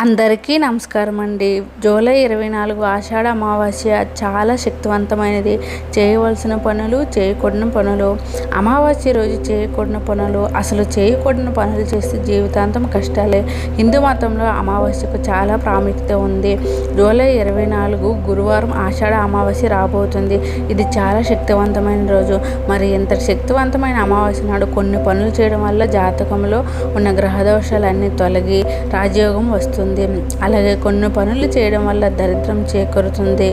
అందరికీ నమస్కారం అండి. జూలై 24 ఆషాఢ అమావాస్య చాలా శక్తివంతమైనది. చేయవలసిన పనులు, చేయకూడని పనులు. అమావాస్య రోజు చేయకూడని పనులు, అసలు చేయకూడని పనులు చేస్తే జీవితాంతం కష్టాలే. హిందూ మతంలో అమావాస్యకు చాలా ప్రాముఖ్యత ఉంది. జూలై 24 గురువారం ఆషాఢ అమావాస్య రాబోతుంది. ఇది చాలా శక్తివంతమైన రోజు. మరి ఇంత శక్తివంతమైన అమావాస్య నాడు కొన్ని పనులు చేయడం వల్ల జాతకంలో ఉన్న గ్రహదోషాలన్నీ తొలగి రాజయోగం వస్తుంది. అలాగే కొన్ని పనులు చేయడం వల్ల దరిద్రం చేకూరుతుంది.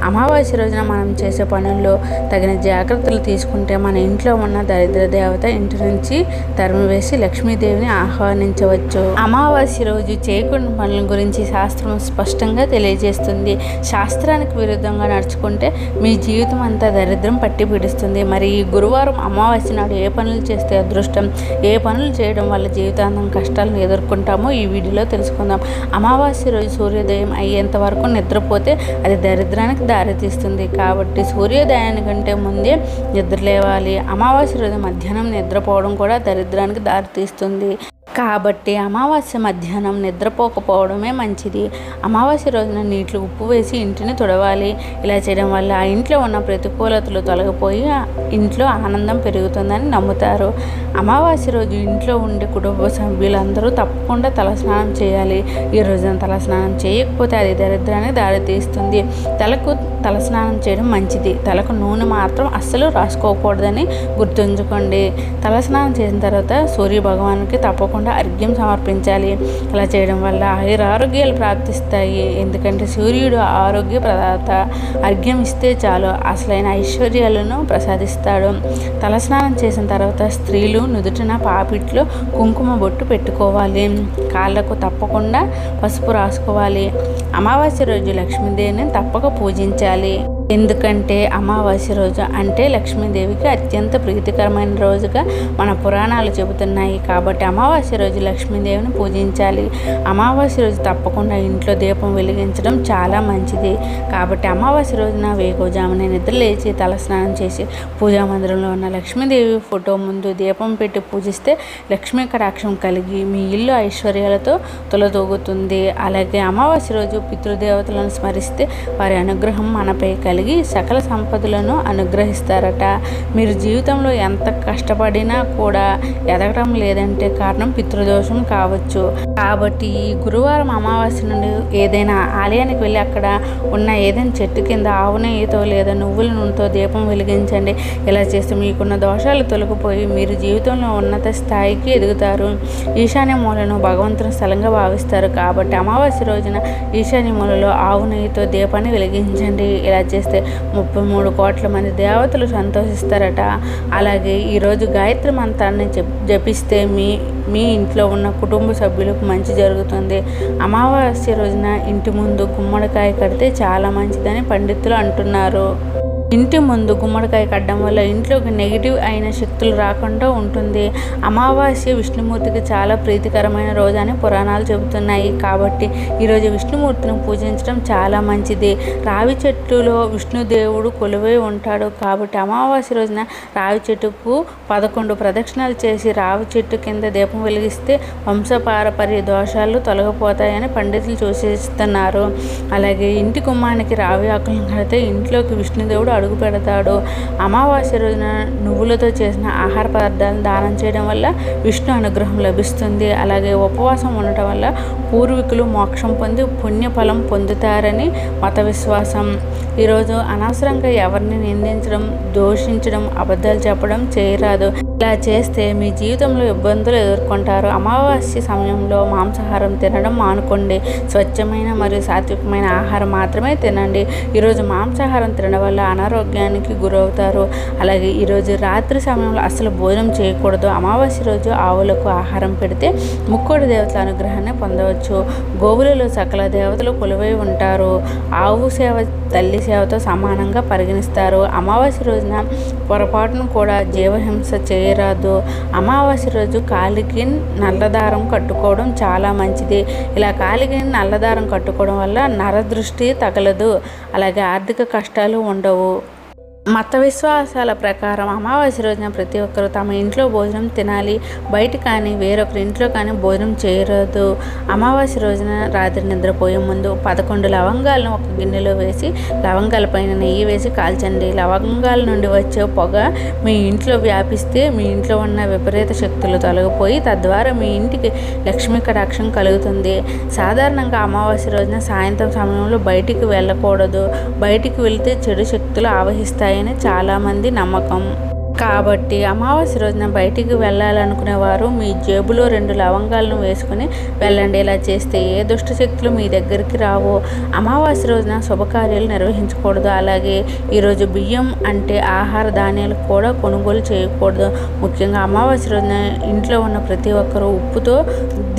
అమావాస్య రోజున మనం చేసే పనుల్లో తగిన జాగ్రత్తలు తీసుకుంటే మన ఇంట్లో ఉన్న దరిద్ర దేవత ఇంటి నుంచి తరిమివేసి లక్ష్మీదేవిని ఆహ్వానించవచ్చు. అమావాస్య రోజు చేయకూడని పనుల గురించి శాస్త్రం స్పష్టంగా తెలియజేస్తుంది. శాస్త్రానికి విరుద్ధంగా నడుచుకుంటే మీ జీవితం అంతా దరిద్రం పట్టి పీడిస్తుంది. మరి ఈ గురువారం అమావాస్య నాడు ఏ పనులు చేస్తే అదృష్టం, ఏ పనులు చేయడం వల్ల జీవితాంతం కష్టాలను ఎదుర్కొంటామో ఈ వీడియోలో తెలుసుకుందాం. అమావాస్య రోజు సూర్యోదయం అయ్యేంత వరకు నిద్రపోతే అది దరిద్రానికి దారితీస్తుంది. కాబట్టి సూర్యోదయానికంటే ముందే నిద్ర లేవాలి. అమావాస్య రోజు మధ్యాహ్నం నిద్రపోవడం కూడా దరిద్రానికి దారితీస్తుంది. కాబట్టి అమావాస్య మధ్యాహ్నం నిద్రపోకపోవడమే మంచిది. అమావాస్య రోజున నీటిలో ఉప్పు వేసి ఇంటిని తుడవాలి. ఇలా చేయడం వల్ల ఆ ఇంట్లో ఉన్న ప్రతికూలతలు తొలగిపోయి ఇంట్లో ఆనందం పెరుగుతుందని నమ్ముతారు. అమావాస్య రోజు ఇంట్లో ఉండే కుటుంబ సభ్యులందరూ తప్పకుండా తలస్నానం చేయాలి. ఈ రోజున తలస్నానం చేయకపోతే అది దరిద్రానికి దారితీస్తుంది. తలకు తలస్నానం చేయడం మంచిది. తలకు నూనె మాత్రం అస్సలు రాసుకోకూడదని గుర్తుంచుకోండి. తలస్నానం చేసిన తర్వాత సూర్య భగవానుకి తప్పకుండా అర్ఘ్యం సమర్పించాలి. అలా చేయడం వల్ల ఆరోగ్యాలు ప్రాప్తిస్తాయి. ఎందుకంటే సూర్యుడు ఆరోగ్య ప్రదాత. అర్ఘ్యం ఇస్తే చాలు అసలైన ఐశ్వర్యాలను ప్రసాదిస్తాడు. తలస్నానం చేసిన తర్వాత స్త్రీలు నుదుటిన పాపిట్లో కుంకుమ బొట్టు పెట్టుకోవాలి. కాళ్ళకు తప్పకుండా పసుపు రాసుకోవాలి. అమావాస్య రోజు లక్ష్మీదేవిని తప్పక పూజించాలి. ఎందుకంటే అమావాస్య రోజు అంటే లక్ష్మీదేవికి అత్యంత ప్రీతికరమైన రోజుగా మన పురాణాలు చెబుతున్నాయి. కాబట్టి అమావాస్య రోజు లక్ష్మీదేవిని పూజించాలి. అమావాస్య రోజు తప్పకుండా ఇంట్లో దీపం వెలిగించడం చాలా మంచిది. కాబట్టి అమావాస్య రోజున వేకువజామున నిద్రలేచి తలస్నానం చేసి పూజా మందిరంలో ఉన్న లక్ష్మీదేవి ఫోటో ముందు దీపం పెట్టి పూజిస్తే లక్ష్మీ కటాక్షం కలిగి మీ ఇల్లు ఐశ్వర్యాలతో తొలతూగుతుంది. అలాగే అమావాస్య రోజు పితృదేవతలను స్మరిస్తే వారి అనుగ్రహం మనపై కలిగి సకల సంపదలను అనుగ్రహిస్తారట. మీరు జీవితంలో ఎంత కష్టపడినా కూడా ఎదగడం లేదంటే కారణం పితృదోషం కావచ్చు. కాబట్టి ఈ గురువారం అమావాస్య నుండి ఏదైనా ఆలయానికి వెళ్ళి అక్కడ ఉన్న ఏదైనా చెట్టు కింద ఆవు నెయ్యితో లేదా నువ్వుల నూనెతో దీపం వెలిగించండి. ఇలా చేస్తే మీకున్న దోషాలు తొలగిపోయి మీరు జీవితంలో ఉన్నత స్థాయికి ఎదుగుతారు. ఈశాన్య మూలను భగవంతుని స్థలంగా భావిస్తారు. కాబట్టి అమావాస్య రోజున ఈశాన్య మూలలో ఆవు నెయ్యితో దీపాన్ని వెలిగించండి. ఇలా చేస్తే 33 కోట్ల మంది దేవతలు సంతోషిస్తారట. అలాగే ఈరోజు గాయత్రి మంత్రాన్ని జపిస్తే మీ ఇంట్లో ఉన్న కుటుంబ సభ్యులకు మంచి జరుగుతుంది. అమావాస్య రోజున ఇంటి ముందు గుమ్మడికాయ కడితే చాలా మంచిదని పండితులు అంటున్నారు. ఇంటి ముందు గుమ్మడికాయ కట్టడం వల్ల ఇంట్లోకి నెగిటివ్ అయిన శక్తులు రాకుండా ఉంటుంది. అమావాస్య విష్ణుమూర్తికి చాలా ప్రీతికరమైన రోజు అని పురాణాలు చెబుతున్నాయి. కాబట్టి ఈరోజు విష్ణుమూర్తిని పూజించడం చాలా మంచిది. రావి చెట్టులో విష్ణుదేవుడు కొలువై ఉంటాడు. కాబట్టి అమావాస్య రోజున రావి చెట్టుకు 11 ప్రదక్షిణాలు చేసి రావి చెట్టు కింద దీపం వెలిగిస్తే వంశపారపర్య దోషాలు తొలగిపోతాయని పండితులు సూచిస్తున్నారు. అలాగే ఇంటి గుమ్మానికి రావి ఆకులను కడితే ఇంట్లోకి విష్ణుదేవుడు అడుగు పెడతాడు. అమావాస్య రోజున నువ్వులతో చేసిన ఆహార పదార్థాలను దానం చేయడం వల్ల విష్ణు అనుగ్రహం లభిస్తుంది. అలాగే ఉపవాసం ఉండటం వల్ల పూర్వీకులు మోక్షం పొంది పుణ్యఫలం పొందుతారని మత విశ్వాసం. ఈరోజు అనవసరంగా ఎవరిని నిందించడం, దూషించడం, అబద్ధాలు చెప్పడం చేయరాదు. ఇలా చేస్తే మీ జీవితంలో ఇబ్బందులు ఎదుర్కొంటారు. అమావాస్య సమయంలో మాంసాహారం తినడం మానుకోండి. స్వచ్ఛమైన మరియు సాత్వికమైన ఆహారం మాత్రమే తినండి. ఈరోజు మాంసాహారం తినడం వల్ల అనారోగ్యానికి గురవుతారు. అలాగే ఈరోజు రాత్రి సమయంలో అసలు భోజనం చేయకూడదు. అమావాస్య రోజు ఆవులకు ఆహారం పెడితే ముక్కోడి దేవతల అనుగ్రహాన్ని పొందవచ్చు. గోవులలో సకల దేవతలు కొలువై ఉంటారు. ఆవు సేవ తల్లి సేవతో సమానంగా పరిగణిస్తారు. అమావాస్య రోజున పొరపాటును కూడా జీవహింస చేయరాదు. అమావాస్య రోజు కాలికి నల్లదారం కట్టుకోవడం చాలా మంచిది. ఇలా కాలికి నల్లదారం కట్టుకోవడం వల్ల నరదృష్టి తగలదు. అలాగే ఆర్థిక కష్టాలు ఉండవు. మత విశ్వాసాల ప్రకారం అమావాస్య రోజున ప్రతి ఒక్కరూ తమ ఇంట్లో భోజనం తినాలి. బయట కానీ వేరొకరి ఇంట్లో కానీ భోజనం చేయరాదు. అమావాస్య రోజున రాత్రి నిద్రపోయే ముందు 11 లవంగాలను ఒక గిన్నెలో వేసి లవంగాల పైన నెయ్యి వేసి కాల్చండి. లవంగాల నుండి వచ్చే పొగ మీ ఇంట్లో వ్యాపిస్తే మీ ఇంట్లో ఉన్న విపరీత శక్తులు తొలగిపోయి తద్వారా మీ ఇంటికి లక్ష్మీ కటాక్షం కలుగుతుంది. సాధారణంగా అమావాస్య రోజున సాయంత్రం సమయంలో బయటికి వెళ్ళకూడదు. బయటికి వెళితే చెడు శక్తులు ఆవహిస్తాయి అని చాలామంది నమ్మకం. కాబట్టి అమావాస్య రోజున బయటికి వెళ్ళాలనుకునేవారు మీ జేబులో 2 లవంగాలను వేసుకుని వెళ్ళండి. ఇలా చేస్తే ఏ దుష్టశక్తులు మీ దగ్గరికి రావు. అమావాస్య రోజున శుభకార్యాలు నిర్వహించకూడదు. అలాగే ఈరోజు బియ్యం అంటే ఆహార ధాన్యాలు కూడా కొనుగోలు చేయకూడదు. ముఖ్యంగా అమావాస్య రోజున ఇంట్లో ఉన్న ప్రతి ఒక్కరూ ఉప్పుతో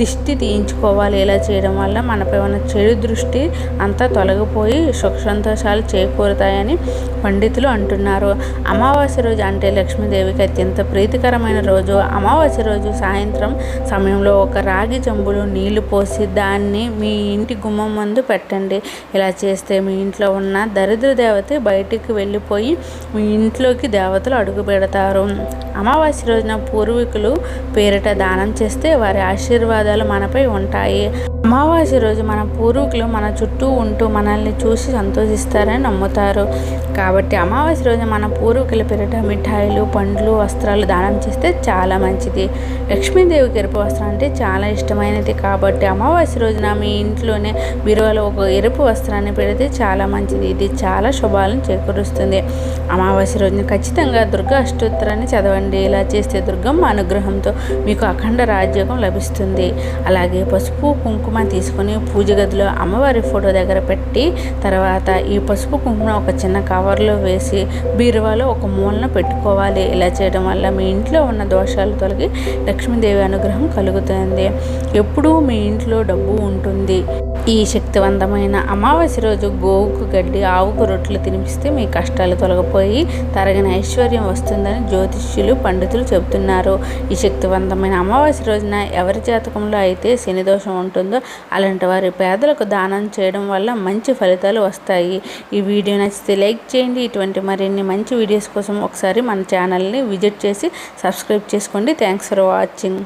దిష్టి తీయించుకోవాలి. ఇలా చేయడం వల్ల మనపై ఉన్న చెడు దృష్టి అంతా తొలగిపోయి సుఖ సంతోషాలు చేకూరుతాయని పండితులు అంటున్నారు. అమావాస్య రోజు అంటే లక్ష్మీదేవికి అత్యంత ప్రీతికరమైన రోజు. అమావాస్య రోజు సాయంత్రం సమయంలో ఒక రాగి చెంబులో నీళ్లు పోసి దాన్ని మీ ఇంటి గుమ్మం ముందు పెట్టండి. ఇలా చేస్తే మీ ఇంట్లో ఉన్న దరిద్ర దేవత బయటికి వెళ్ళిపోయి మీ ఇంట్లోకి దేవతలు అడుగు పెడతారు. అమావాస్య రోజున పూర్వీకులు పేరిట దానం చేస్తే వారి ఆశీర్వాదాలు మనపై ఉంటాయి. అమావాస్య రోజు మన పూర్వీకులు మన చుట్టూ ఉంటూ మనల్ని చూసి సంతోషిస్తారని నమ్ముతారు. కాబట్టి అమావాస్య రోజున మన పూర్వీకుల పేరిట మిఠాయిలు, పండ్లు, వస్త్రాలు దానం చేస్తే చాలా మంచిది. లక్ష్మీదేవికి ఎరుపు వస్త్రం అంటే చాలా ఇష్టమైనది. కాబట్టి అమావాస్య రోజున మీ ఇంట్లోనే బీరువాలో ఒక ఎరుపు వస్త్రాన్ని పెడితే చాలా మంచిది. ఇది చాలా శుభాలను చేకూరుస్తుంది. అమావాస్య రోజున ఖచ్చితంగా దుర్గా అష్టోత్తరాన్ని చదవండి. ఇలా చేస్తే దుర్గమ్మ అనుగ్రహంతో మీకు అఖండ రాజ్యోగం లభిస్తుంది. అలాగే పసుపు కుంకుమ తీసుకుని పూజ గదిలో అమ్మవారి ఫోటో దగ్గర పెట్టి తర్వాత ఈ పసుపు కుంకుమ ఒక చిన్న కవర్లో వేసి బీరువాలో ఒక మూలన పెట్టుకోవాలి. ఇలా చేయడం వల్ల మీ ఇంట్లో ఉన్న దోషాలు తొలగి లక్ష్మీదేవి అనుగ్రహం కలుగుతుంది. ఎప్పుడూ మీ ఇంట్లో డబ్బు ఉంటుంది. ఈ శక్తివంతమైన అమావాస్య రోజు గోవుకు గడ్డి, ఆవుకు రొట్టెలు తినిపిస్తే మీ కష్టాలు తొలగిపోయి తరగని ఐశ్వర్యం వస్తుందని జ్యోతిష్యులు, పండితులు చెబుతున్నారు. ఈ శక్తివంతమైన అమావాస్య రోజున ఎవరి జాతకంలో అయితే శని దోషం ఉంటుందో అలాంటి వారి పేదలకు దానం చేయడం వల్ల మంచి ఫలితాలు వస్తాయి. ఈ వీడియో నచ్చితే లైక్ చేయండి. ఇటువంటి మరిన్ని మంచి వీడియోస్ కోసం ఒకసారి మన ఛానల్ని విజిట్ చేసి సబ్స్క్రైబ్ చేసుకోండి. Thanks for watching.